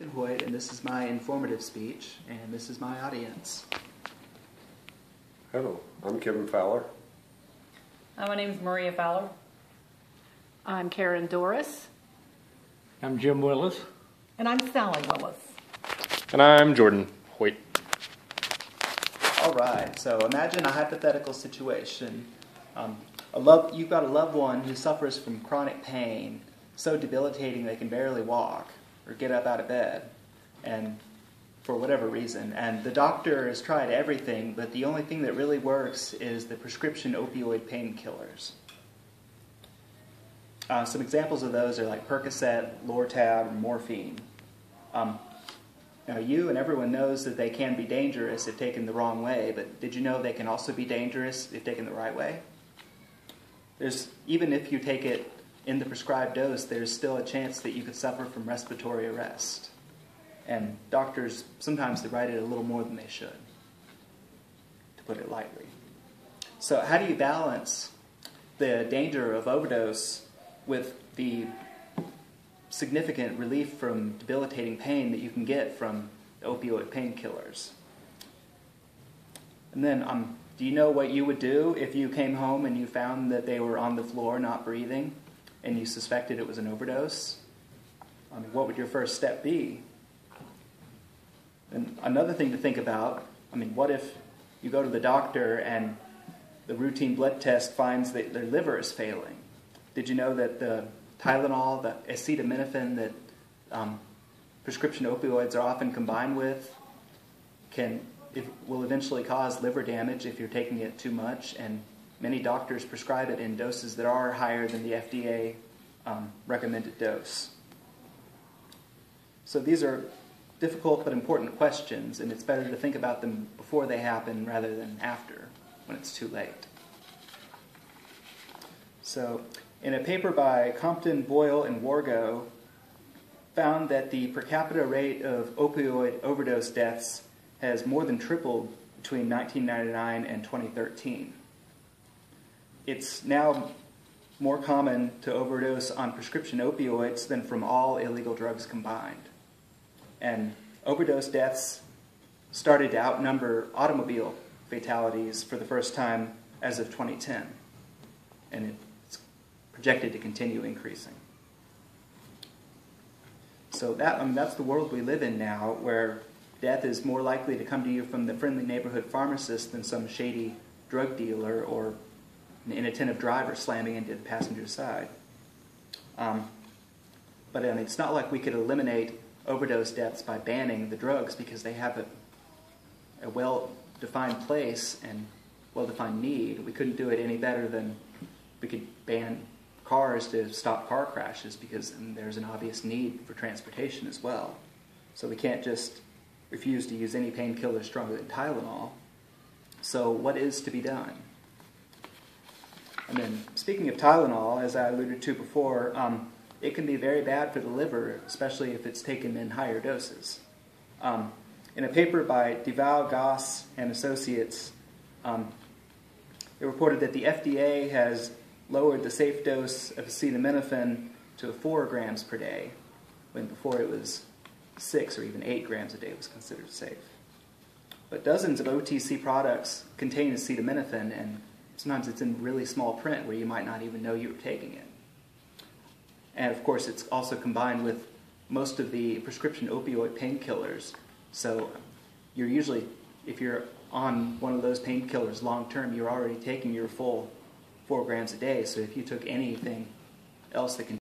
Nathan Hoyt, and this is my informative speech, and this is my audience. Hello, I'm Kevin Fowler. My name is Maria Fowler. I'm Karen Doris. I'm Jim Willis. And I'm Sally Willis. And I'm Jordan Hoyt. All right, so imagine a hypothetical situation. You've got a loved one who suffers from chronic pain, so debilitating they can barely walk or get up out of bed, and for whatever reason. And the doctor has tried everything, but the only thing that really works is the prescription opioid painkillers. Some examples of those are like Percocet, Lortab, or morphine. Now you and everyone knows that they can be dangerous if taken the wrong way, but did you know they can also be dangerous if taken the right way? Even if you take it in the prescribed dose, there's still a chance that you could suffer from respiratory arrest. And doctors, sometimes they write it a little more than they should, to put it lightly. So how do you balance the danger of overdose with the significant relief from debilitating pain that you can get from the opioid painkillers? And then, do you know what you would do if you came home and you found that they were on the floor not breathing and you suspected it was an overdose? What would your first step be? And another thing to think about, what if you go to the doctor and the routine blood test finds that their liver is failing? Did you know that the Tylenol, the acetaminophen that prescription opioids are often combined with will eventually cause liver damage if you're taking it too much, and many doctors prescribe it in doses that are higher than the FDA recommended dose. So these are difficult but important questions, and it's better to think about them before they happen rather than after, when it's too late. So, in a paper by Compton, Boyle, and Wargo, found that the per capita rate of opioid overdose deaths has more than tripled between 1999 and 2013. It's now more common to overdose on prescription opioids than from all illegal drugs combined. And overdose deaths started to outnumber automobile fatalities for the first time as of 2010. And it's projected to continue increasing. So that's the world we live in now, where death is more likely to come to you from the friendly neighborhood pharmacist than some shady drug dealer or an inattentive driver slamming into the passenger side. But it's not like we could eliminate overdose deaths by banning the drugs, because they have a well-defined place and well-defined need. We couldn't do it any better than we could ban cars to stop car crashes, because there's an obvious need for transportation as well. So we can't just refuse to use any painkiller stronger than Tylenol. So what is to be done? And then, speaking of Tylenol, as I alluded to before, it can be very bad for the liver, especially if it's taken in higher doses. In a paper by Deval, Goss, and Associates, it reported that the FDA has lowered the safe dose of acetaminophen to 4 grams per day, when before it was 6 or even 8 grams a day was considered safe. But dozens of OTC products contain acetaminophen, and sometimes it's in really small print where you might not even know you were taking it. And of course, it's also combined with most of the prescription opioid painkillers. So you're usually, if you're on one of those painkillers long term, you're already taking your full 4 grams a day. So if you took anything else that can